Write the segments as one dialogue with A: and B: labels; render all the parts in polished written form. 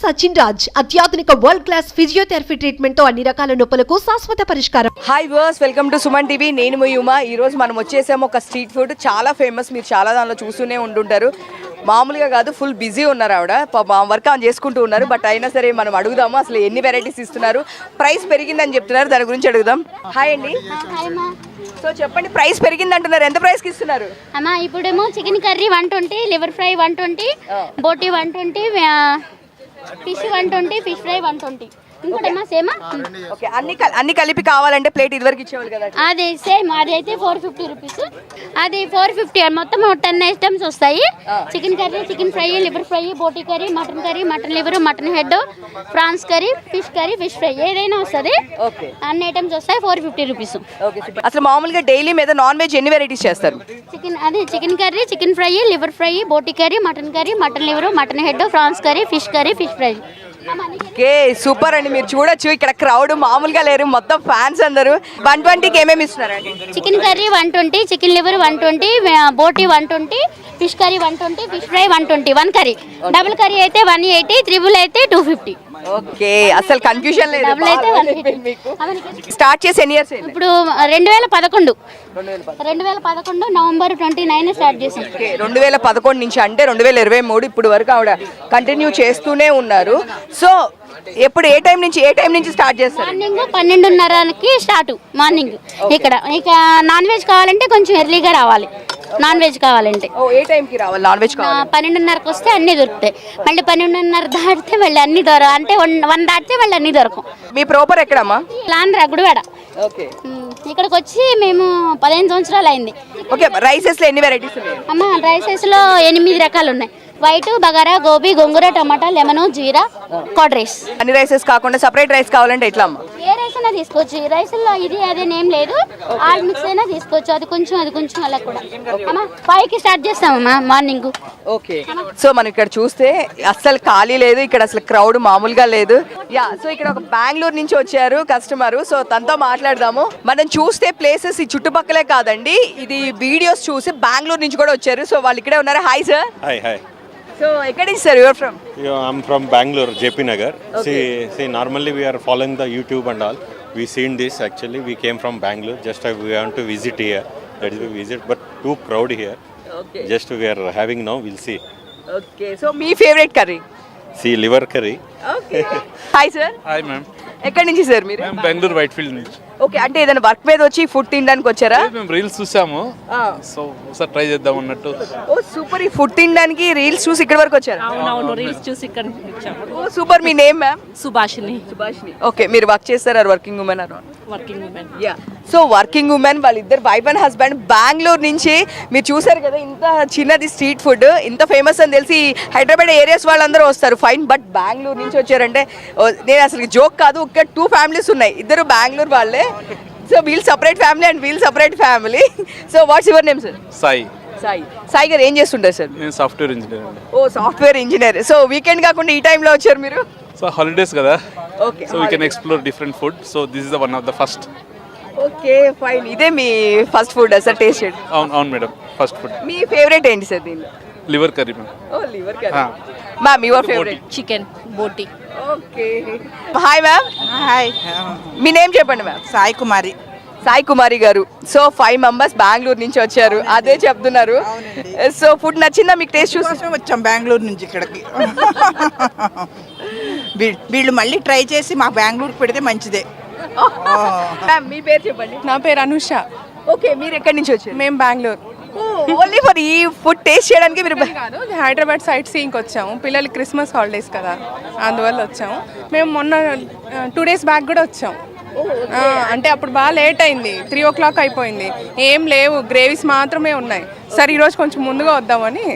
A: సచిన్ రాజ్ అత్యాధునిక world class physiotherapy treatment తో అన్ని రకాల నొప్పులకు శాశ్వత పరిష్కారం.
B: Hi viewers, welcome to Suman TV. నేను మీ ఉమా. ఈ రోజు మనం వచ్చేసాము ఒక స్ట్రీట్ ఫుడ్, చాలా ఫేమస్, మీరు చాలా దానిలో చూస్తూనే ఉంటుంటారు. మామూలుగా కాదు, ఫుల్ బిజీ ఉన్నారు ఆవిడ, వర్క్ ఆన్ చేసుకుంటూ ఉన్నారు. బట్ అయినా సరే మనం అడుగుదాము అసలు ఎన్ని వెరైటీస్ ఇస్తున్నారు, ప్రైస్ పెరిగిందని చెప్తున్నారు, దాని గురించి అడుగుదాం. హాయ్ అండి. సో చెప్పండి, ప్రైస్ పెరిగింది అంటున్నారు, ఎంత ప్రైస్ కి ఇస్తున్నారు?
C: అమ్మా ఇప్పుడేమో chicken curry 120, liver fry 120, boti 120, fish 120, fish fry 120. ఇంకోటమ్మా సేమా?
B: ఓకే, అన్ని కలిపి కావాలంటే ప్లేట్ ఇదివరకు ఇచ్చేవాళ్ళు కదా?
C: అది సేమ్, అది అయితే 450 రూపీస్, అది 450. మొత్తం 10 ఐటమ్స్ వస్తాయి. Chicken curry, chicken fry, liver fry, boti curry, mutton liver, mutton head, prawns curry, fish fry, ఏదైనా వస్తుంది. అన్ని ఐటమ్స్ వస్తాయి, 450 రూపీస్.
B: అసలు మామూలుగా డైలీ మీద నాన్ వెజ్ ఎన్ని వెరైటీస్ చేస్తారు?
C: Chicken curry, chicken fry, liver fry, boti curry, mutton liver, mutton head, prawns curry, fish fry.
B: Okay, super అండి. మీరు చూడొచ్చు ఇక్కడ క్రౌడ్ మామూలుగా లేరు, మొత్తం ఫ్యాన్స్ అందరూ. 120కి ఏమేమి ఇస్తున్నారండి?
C: Chicken curry 120, chicken liver 120, boti 120, fish curry 120, fish fry 120. 1 curry. Double curry అయితే 180, త్రిబుల్ అయితే 250.
B: ఓకే, అసలు కన్ఫ్యూజన్ లేదు.
C: డబుల్ అయితే 150.
B: స్టార్ట్ చేసి ఎన్ని ఇయర్స్?
C: ఇప్పుడు 2011 నవంబర్ 29 స్టార్ట్ చేసాం.
B: 2011 నుంచి, అంటే 2023 ఇప్పుడు వరకు ఆవిడ కంటిన్యూ చేస్తూనే ఉన్నారు. సో ఎప్పుడు ఏ టైం నుంచి స్టార్ట్ చేస్తారు?
C: మార్నింగ్ 12:30కి స్టార్ట్. మార్నింగ్ ఇక్కడ ఇక నాన్ వెజ్ కావాలంటే కొంచెం ఎర్లీగా రావాలి. నాన్ వెజ్ కావాలంటే
B: ఏ టైంకి రావాలి? నాన్ వెజ్
C: 12:30కి వస్తే అన్ని దొరుకుతాయి. మళ్ళీ 12:30 దాటితే మళ్ళీ అన్ని అంటే 1 దాటితే మళ్ళీ అన్ని దొరకవు.
B: మీ ప్రాపర్ ఎక్కడమ్మా?
C: లాండ్రా గుడివాడ. ఇక్కడికి వచ్చి మేము 15 సంవత్సరాలు అయింది.
B: ఓకే, రైసెస్ లో ఎన్ని వెరైటీస్ ఉన్నాయి
C: అమ్మా? రైసెస్ లో 8 రకాలు ఉన్నాయి. వైట్, బగారా, గోబీ, గోంగూర, టమాటా, లెమన్, జీరా, కర్డ్ రైస్. అన్ని
B: రైసెస్ కాకుండా సెపరేట్ రైస్ కావాలంటే ఎట్లా అమ్మా?
C: ఏ రైస్ అయినా తీసుకోవచ్చు. రైస్లో ఇది అదేనేం లేదు, ఆల్ మిక్స్ అయినా తీసుకోవచ్చు. అది కొంచెం అలా కూడా. అమ్మా 5కి స్టార్ట్ చేస్తామమ్మా మార్నింగ్.
B: ఓకే, సో మనం ఇక్కడ చూస్తే అస్సలు ఖాళీ లేదు, ఇక్కడ అసలు క్రౌడ్ మామూలుగా లేదు. సో ఇక్కడ ఒక బెంగళూరు నుంచి వచ్చారు కస్టమర్, సో తనతో మాట్లాడదాము. మనం చూస్తే ప్లేసెస్ ఈ చుట్టుపక్కలే కాదండి, ఇది వీడియోస్ చూసి బెంగళూరు నుంచి కూడా వచ్చారు. సో వాళ్ళు ఇక్కడే ఉన్నారు. Hi sir.
D: Hi.
B: So, where is sir? You are from?
D: I'm from Bangalore, JP Nagar. Okay. See, normally we are following the YouTube and all. We seen this actually. We came from Bangalore. Just we want to visit here. That is we visit, but too crowd here. Okay. Just we are having now. We'll see.
B: Okay. So, my favorite curry.
D: See, liver curry.
B: Okay. Hi sir.
E: Hi ma'am.
B: ఎక్కడి నుంచి sir మీరు?
E: మేము Bengaluru Whitefield నుంచి.
B: Okay, అంటే ఏదైనా work మీద వచ్చి food తినడానికి వచ్చారా?
E: మేము రీల్స్ చూసాము, సో ఒకసారి ట్రై చేద్దాం అన్నట్టు.
B: ఓ సూపర్, ఈ ఫుడ్ తినడానికి రీల్స్ చూసి ఇక్కడ వరకు వచ్చారా?
F: అవునవును, రీల్స్ చూసి ఇక్కడ వచ్చాము.
B: ఓ సూపర్. మీ నేమ్ మ్యామ్?
F: సుభాషిని.
B: ఓకే, మీరు వర్క్ చేస్తారా? వర్కింగ్ ఉమెన్ అన్న?
F: Working women.
B: Yeah, so working women వాళ్ళిద్దరు వైఫ్ అండ్ హస్బెండ్ బెంగళూరు నుంచి. మీరు చూసారు కదా, ఇంత చిన్నది స్ట్రీట్ ఫుడ్, ఇంత ఫేమస్ అని తెలిసి హైదరాబాద్ ఏరియాస్ వాళ్ళందరూ వస్తారు ఫైన్, బట్ బెంగళూరు నుంచి వచ్చారంటే నేను అసలు జోక్ కాదు. ఒక 2 ఫ్యామిలీస్ ఉన్నాయి, ఇద్దరు బెంగళూరు వాళ్ళే. So we'll separate family and we'll separate family. So what's your name sir? Sai గారు ఏం చేస్తుంటారు సార్?
E: నేను సాఫ్ట్వేర్ ఇంజనీర్ అండి.
B: ఓ సాఫ్ట్వేర్ ఇంజనీర్. సో వీకెండ్ కాకుండా ఈ టైంలో వచ్చారు మీరు?
E: సో హాలిడేస్ కదా,
B: okay,
E: so we can explore different food. So this is the one of the first.
B: Okay fine. ఇదే మీ ఫస్ట్ ఫుడ్ సార్? టేస్ట్ చేయండి.
E: అవును మేడం, ఫస్ట్ ఫుడ్.
B: మీ ఫేవరెట్ ఏంటి సార్ దీనిలో?
E: Liver curry ma'am.
B: ఓ liver curry. Ma'am your favourite?
F: Chicken, boti.
B: Okay. Hi ma'am.
G: Hi.
B: మీ name చెప్పండి మ్యామ్? సాయి కుమారి గారు. సో 5 మెంబర్స్ బెంగళూరు నుంచి వచ్చారు, అదే చెప్తున్నారు. సో ఫుడ్ నచ్చిందా మీకు? టేస్ట్ చూసి
G: వచ్చాం బెంగళూరు నుంచి ఇక్కడికి. వీళ్ళు మళ్ళీ ట్రై చేసి మా బెంగళూరుకి పెడితే మంచిదే.
B: మ్యామ్ మీ పేరు చెప్పండి?
H: నా పేరు అనుష.
B: ఓకే, మీరు ఎక్కడి నుంచి వచ్చారు?
H: మేము బెంగళూరు.
B: ఓన్లీ ఫర్ ఈ ఫుడ్ టేస్ట్ చేయడానికి మీరు?
H: కాదు, హైదరాబాద్ సైట్ సీయింగ్కి వచ్చాము. పిల్లలకి క్రిస్మస్ హాలిడేస్ కదా, అందువల్ల వచ్చాము. మేము మొన్న 2 days బ్యాక్ కూడా వచ్చాము. అంటే అప్పుడు బాగా లేట్ అయింది, 3 o'clock అయిపోయింది, ఏం లేవు, గ్రేవీస్ మాత్రమే ఉన్నాయి. సరే ఈరోజు కొంచెం ముందుగా వద్దామని.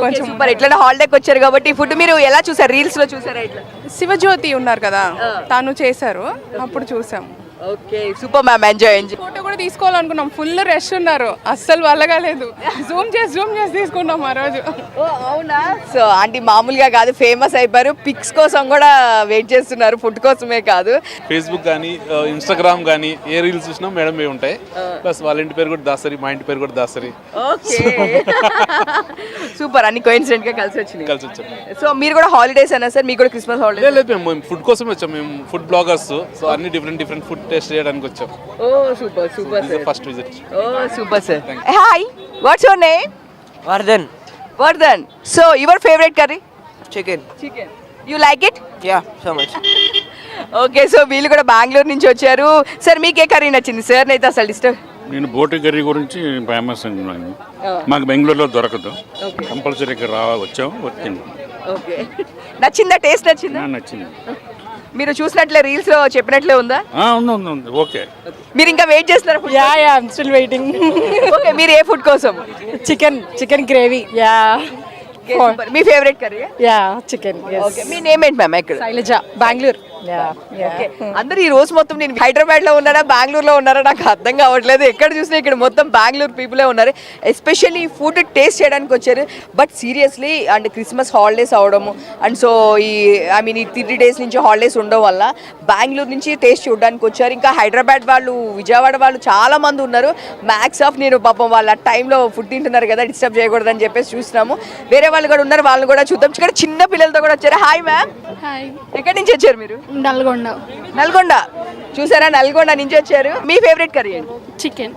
H: కొంచెం
B: మరి ఎట్లా హాలిడేకి వచ్చారు కాబట్టి ఫుడ్ మీరు ఎలా చూసారు? రీల్స్ లో చూసారా? ఇట్లా
H: శివజ్యోతి ఉన్నారు కదా, తను చేశారు, అప్పుడు చూసాము.
B: Okay super ma'am, enjoy.
H: Photo కూడా తీసుకోవాలనుకున్నాం, ఫుల్ రష్ ఉన్నారు, అస్సలు వల్లగాలేదు. జూమ్ చేసి తీసుకున్నాం ఆ రోజు.
B: ఓ అవునా? సో ఆంటీ మామూలుగా కాదు, ఫేమస్ అయిపోయారు. పిక్స్ కోసం కూడా వెయిట్ చేస్తున్నారు, ఫుడ్ కోసమే కాదు.
E: ఫేస్బుక్ కానీ ఇన్స్టాగ్రామ్ కానీ ఏ రీల్స్ చూసినా మేడం ఏ ఉంటాయి. ప్లస్ వాళ్ళ ఇంటి పేరు కూడా దాసరి, మా ఇంటి పేరు కూడా దాసరి.
B: ఓకే సూపర్, అన్ని కోఇన్సిడెంట్ గా కలిసి వచ్చినాయి.
E: కలిసి వచ్చాం.
B: సో మీరు కూడా హాలిడేస్ అన్నా సార్? మీకు కూడా క్రిస్మస్ హాలిడేస్?
E: లేదు మేము ఫుడ్ కోసం వచ్చాం, మేము ఫుడ్ బ్లాగర్స్. సో అన్ని డిఫరెంట్ ఫుడ్ టేస్ట్ చేయడానికి వచ్చాం.
B: ఓ super super sir,
E: first visit.
B: ఓ super sir. Hi, what's your name?
I: Vardhan.
B: Vardhan. So your favourite curry?
I: Chicken.
B: Chicken. You like it?
I: Yeah, so much.
B: Okay, so వీళ్ళు కూడా బెంగళూరు నుంచి వచ్చారు. Sir మీకే కర్రీ నచ్చింది? సార్ అయితే అసలు ఇష్టం.
J: నేను బోటి కర్రీ గురించి ఫేమస్ అంటున్నాను. మాకు బెంగళూరులో దొరకదు, కంపల్సరీ ఇక్కడ వచ్చాము, వచ్చింది.
B: ఓకే, నచ్చిందా? టేస్ట్ నచ్చిందా?
J: నచ్చింది.
B: మీరు చూసినట్లే రీల్స్ లో చెప్పినట్లే ఉందా?
J: ఉంది. ఓకే,
B: మీరు ఇంకా వెయిట్ చేస్తున్నారు?
F: Yeah, I'm still waiting.
B: Okay, మీరు ఏ ఫుడ్ కోసం?
F: Chicken gravy. Yeah.
B: Okay, super. మీ favourite curry?
F: Yeah, chicken. Yes.
B: Okay, మీ నేమ్ ఏంటి మ్యామ్? ఎక్కడ?
F: Shailaja, Bangalore. Yeah.
B: ఓకే, అందరూ ఈ రోజు మొత్తం నేను హైదరాబాద్ లో ఉన్నారా బెంగళూరులో ఉన్నారా నాకు అర్థం కావట్లేదు. ఎక్కడ చూసినా ఇక్కడ మొత్తం బెంగళూరు పీపులే ఉన్నారు. ఎస్పెషల్లీ ఫుడ్ టేస్ట్ చేయడానికి వచ్చారు. But seriously and Christmas holidays అవడము అండ్ సో ఈ ఈ 3 days నుంచి హాలిడేస్ ఉండడం వల్ల బెంగళూరు నుంచి టేస్ట్ చూడడానికి వచ్చారు. ఇంకా హైదరాబాద్ వాళ్ళు, విజయవాడ వాళ్ళు చాలా మంది ఉన్నారు. మ్యాక్స్ ఆఫ్ నేను పాపం వాళ్ళ టైంలో ఫుడ్ తింటున్నారు కదా, డిస్టర్బ్ చేయకూడదని చెప్పేసి చూస్తున్నాము. వేరే వాళ్ళు కూడా ఉన్నారు, వాళ్ళని కూడా చూద్దాం. ఇక్కడ చిన్న పిల్లలతో కూడా వచ్చారు. Hi ma'am.
C: హాయ్.
B: ఎక్కడి నుంచి వచ్చారు మీరు?
C: నల్గొండ.
B: నల్గొండ. చూసారా, నల్గొండ నుంచి వచ్చారు. మీ ఫేవరెట్ కర్రీ ఏంటి?
C: చికెన్.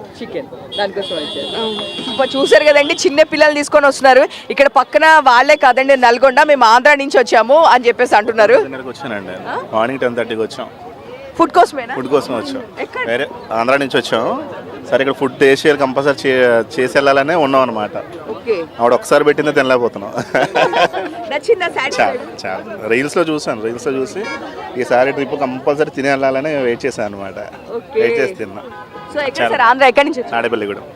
B: దానికోసం వచ్చారు. చూసారు కదండి, చిన్న పిల్లలు తీసుకొని వస్తున్నారు. ఇక్కడ పక్కన వాళ్ళే కాదండి, నల్గొండ, మేము ఆంధ్ర నుంచి వచ్చాము అని చెప్పేసి అంటున్నారు.
K: వచ్చానండి, మార్నింగ్ 10:30కి వచ్చాం.
B: ఫుడ్ కోసమేనా?
K: ఫుడ్ కోసం వచ్చాం, వేరే ఆంధ్ర నుంచి వచ్చాం. సరే ఇక్కడ ఫుడ్ టేస్ట్ చేయాలి, కంపల్సరీ చేసి వెళ్ళాలనే ఉన్నాం అనమాట. ఆవిడ ఒకసారి పెట్టిందే తినలేకపోతున్నాం. చాలా రీల్స్లో చూసి ఈసారి ట్రిప్ కంపల్సరీ తిని వెళ్ళాలని వెయిట్ చేశాను అనమాట. వెయిట్ చేసి తిన్నా.
B: ఆంధ్ర ఎక్కడి నుంచి?
K: తాడేపల్లిగూడెం.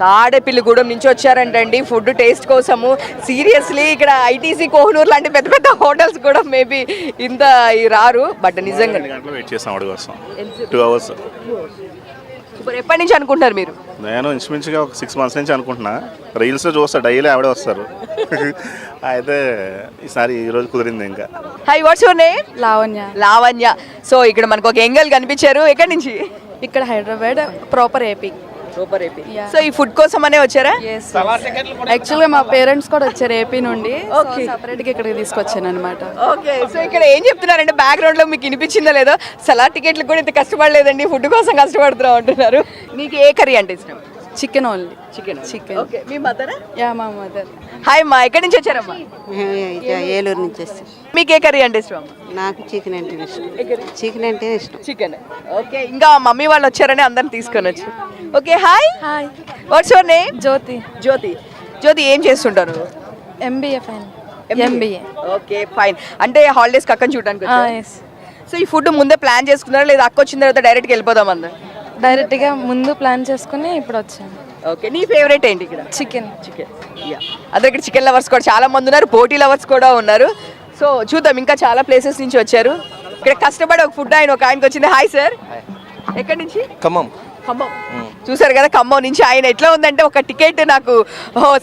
B: తాడేపల్లిగూడెం నుంచి వచ్చారంటండి ఫుడ్ టేస్ట్ కోసము. సీరియస్లీ ఇక్కడ ఐటీసీ, కోహినూర్ లాంటి పెద్ద పెద్ద హోటల్స్ కూడా మేబీ ఇంత రారు. బట్ నిజంగా
K: వెయిట్ చేస్తాం ఆవిడ కోసం 2 hours.
B: సూపర్. ఎప్పటి నుంచి అనుకుంటారు మీరు?
K: నేను ఇంచుమించుగా ఒక 6 months నుంచి అనుకుంటున్నా. రీల్స్లో చూస్తా, డైలీ ఆవిడే వస్తారు. అయితే ఈరోజు కుదిరింది. ఇంకా
B: hi, what's your name? Lavanya. So ఇక్కడ మనకు ఒక ఎంగల్ కనిపించారు. ఎక్కడి నుంచి?
F: ఇక్కడ హైదరాబాద్, ప్రాపర్ ఏపీ.
B: సో ఈ ఫుడ్ కోసం అనే వచ్చారా?
F: యాక్చువల్గా మా పేరెంట్స్ కూడా వచ్చారు ఏపీ నుండి. సపరేట్గా ఇక్కడికి తీసుకొచ్చాను అనమాట.
B: ఓకే, సో ఇక్కడ ఏం చెప్తున్నారంటే బ్యాక్గ్రౌండ్ లో మీకు వినిపించిందో లేదో, సలాడ్ టికెట్లు కూడా ఇంత కష్టపడలేదండి, ఫుడ్ కోసం కష్టపడుతున్నాం అంటున్నారు. మీకు ఏ కర్రీ అంటే ఇష్టం?
F: Chicken only.
B: చికెన్. ఓకే, మీ మదరా?
F: యా, మా మదర్.
B: హాయ్ అమ్మా, ఎక్కడి నుంచి వచ్చారమ్మా?
I: ఏలూరు నుంచి వస్తాం.
B: మీకు ఏ కర్రీ అంటే ఇష్టం?
I: నాకు చికెన్ అంటే ఇష్టం.
B: చికెన్. ఓకే, ఇంకా మమ్మీ వాళ్ళు వచ్చారని అందరిని తీసుకొని వచ్చి. Okay, hi. What's your name? Jyothi. ఏం చేస్తుంటారు?
F: MBA fine. MBA.
B: Okay, fine. అంటే హాలిడేస్ అక్కని చూడడానికి వచ్చారు. సో ఈ ఫుడ్ ముందే ప్లాన్ చేసుకున్నారా లేదా అక్క వచ్చిన తర్వాత డైరెక్ట్గా వెళ్ళిపోదాం అందరు?
F: డైరెక్ట్గా ముందు ప్లాన్ చేసుకుని ఇప్పుడు వచ్చాను.
B: ఓకే, నీ ఫేవరెట్ ఏంటి ఇక్కడ?
F: చికెన్.
B: అదే ఇక్కడ చికెన్ లవర్స్ కూడా చాలా మంది ఉన్నారు, బోటీ లవర్స్ కూడా ఉన్నారు. సో చూద్దాం, ఇంకా చాలా ప్లేసెస్ నుంచి వచ్చారు. ఇక్కడ కష్టపడి ఒక ఫుడ్ ఒక ఆయనకి వచ్చింది. హాయ్ సార్, ఎక్కడి నుంచి?
E: ఖమ్మం.
B: చూసారు కదా, ఖమ్మం నుంచి. ఆయన ఎట్లా ఉందంటే ఒక టికెట్ నాకు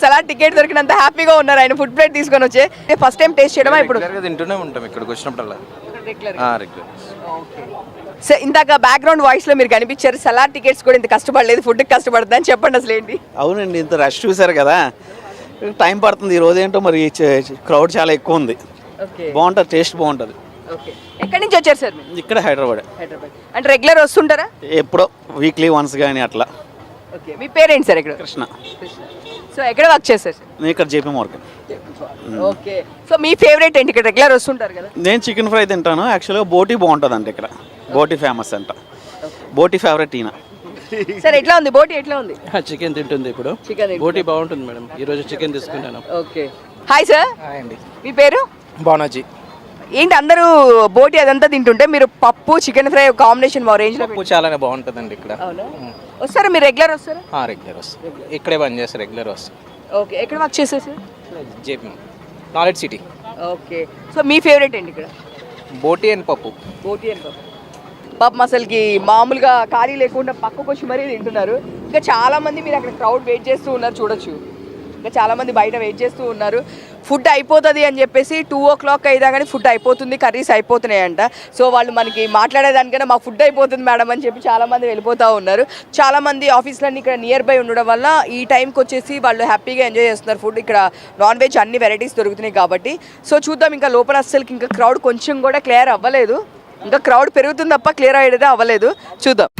B: సలాడ్ టికెట్ దొరికినంత హ్యాపీగా ఉన్నారు. ఆయన ఫుడ్ ప్లేట్ తీసుకొని వచ్చే ఫస్ట్ టైం టేస్ట్ చేయడమా? ఇప్పుడు
E: తింటూనే ఉంటాం ఇక్కడికి వచ్చినప్పుడల్లా.
B: సో ఇందాక బ్యాక్గ్రౌండ్ వాయిస్ లో మీరు కనిపించారు, సలాడ్ టికెట్స్ కూడా ఇంత కష్టపడలేదు, ఫుడ్ కష్టపడుతుంది అని చెప్పండి అసలు ఏంటి?
I: అవునండి, ఇంత రష్ చూసారు కదా, టైం పడుతుంది. ఈ రోజు ఏంటో మరి క్రౌడ్ చాలా ఎక్కువ ఉంది. బాగుంటుంది, టేస్ట్ బాగుంటుంది.
B: ఎక్కడి నుంచి వచ్చారు సార్?
I: ఇక్కడ హైదరాబాద్.
B: అంటే రెగ్యులర్ వస్తుంటారా?
I: ఎప్పుడో వీక్లీ వన్స్ కానీ అట్లా.
B: ఓకే, మీ పేరేంటి సార్? ఇక్కడ
I: కృష్ణ.
B: సో ఎక్కడ వర్క్ చేస్తారు సార్?
I: నేను ఇక్కడ జేపీ మార్కెట్.
B: ఓకే, సో మీ ఫేవరెట్ ఏంటి? ఇక్కడ రెగ్యులర్ వస్తుంటారు కదా.
I: నేను చికెన్ ఫ్రై తింటాను. యాక్చువల్గా బోటీ బాగుంటుంది అంటే ఇక్కడ. బోటీ ఫేమస్ అంట. బోటీ ఫేవరెట్ ఈయన.
B: సార్ ఎట్లా ఉంది బోటీ? ఎట్లా ఉంది?
E: చికెన్ తింటుంది ఇప్పుడు. బోటీ బాగుంటుంది మేడం, ఈరోజు చికెన్ తీసుకుంటాను.
B: Okay, hi sir.
E: హాయ్ అండి.
B: మీ పేరు?
E: బానాజీ.
B: ఏంటి అందరూ బోటీ అదంతా తింటుంటే మీరు పప్పు చికెన్ ఫ్రై కాంబినేషన్ మా రేంజ్ లో
E: చాలానే బాగుంటుందండి ఇక్కడ.
B: వస్తారా మీరు? రెగ్యులర్ వస్తారా?
E: రెగ్యులర్ వస్తాం, ఇక్కడే పని చేస్తారు, రెగ్యులర్ వస్తాం.
B: ఓకే, ఎక్కడ వర్క్ చేస్తారు sir?
E: JP knowledge city.
B: Okay, so మీ ఫేవరెట్ ఏంటి ఇక్కడ?
E: బోటీ అండ్ పప్పు.
B: పాపం అసలుకి మామూలుగా ఖాళీ లేకుండా పక్కకు వచ్చి మరీ తింటున్నారు. ఇంకా చాలామంది మీరు అక్కడ క్రౌడ్ వెయిట్ చేస్తూ ఉన్నారు చూడొచ్చు. ఇంకా చాలామంది బయట వెయిట్ చేస్తూ ఉన్నారు. ఫుడ్ అయిపోతుంది అని చెప్పేసి 2 o'clock అయినా కానీ ఫుడ్ అయిపోతుంది, కర్రీస్ అయిపోతున్నాయంట. సో వాళ్ళు మనకి మాట్లాడేదానికైనా మాకు ఫుడ్ అయిపోతుంది మేడం అని చెప్పి చాలామంది వెళ్ళిపోతూ ఉన్నారు. చాలామంది ఆఫీస్లన్నీ ఇక్కడ నియర్ బై ఉండడం వల్ల ఈ టైంకి వచ్చేసి వాళ్ళు హ్యాపీగా ఎంజాయ్ చేస్తున్నారు ఫుడ్. ఇక్కడ నాన్ వెజ్ అన్ని వెరైటీస్ దొరుకుతున్నాయి కాబట్టి. సో చూద్దాం, ఇంకా లోపల అస్సలకి ఇంకా క్రౌడ్ కొంచెం కూడా క్లియర్ అవ్వలేదు. ఇంకా క్రౌడ్ పెరుగుతుంది తప్ప క్లియర్ అయ్యేది అవ్వలేదు. చూద్దాం.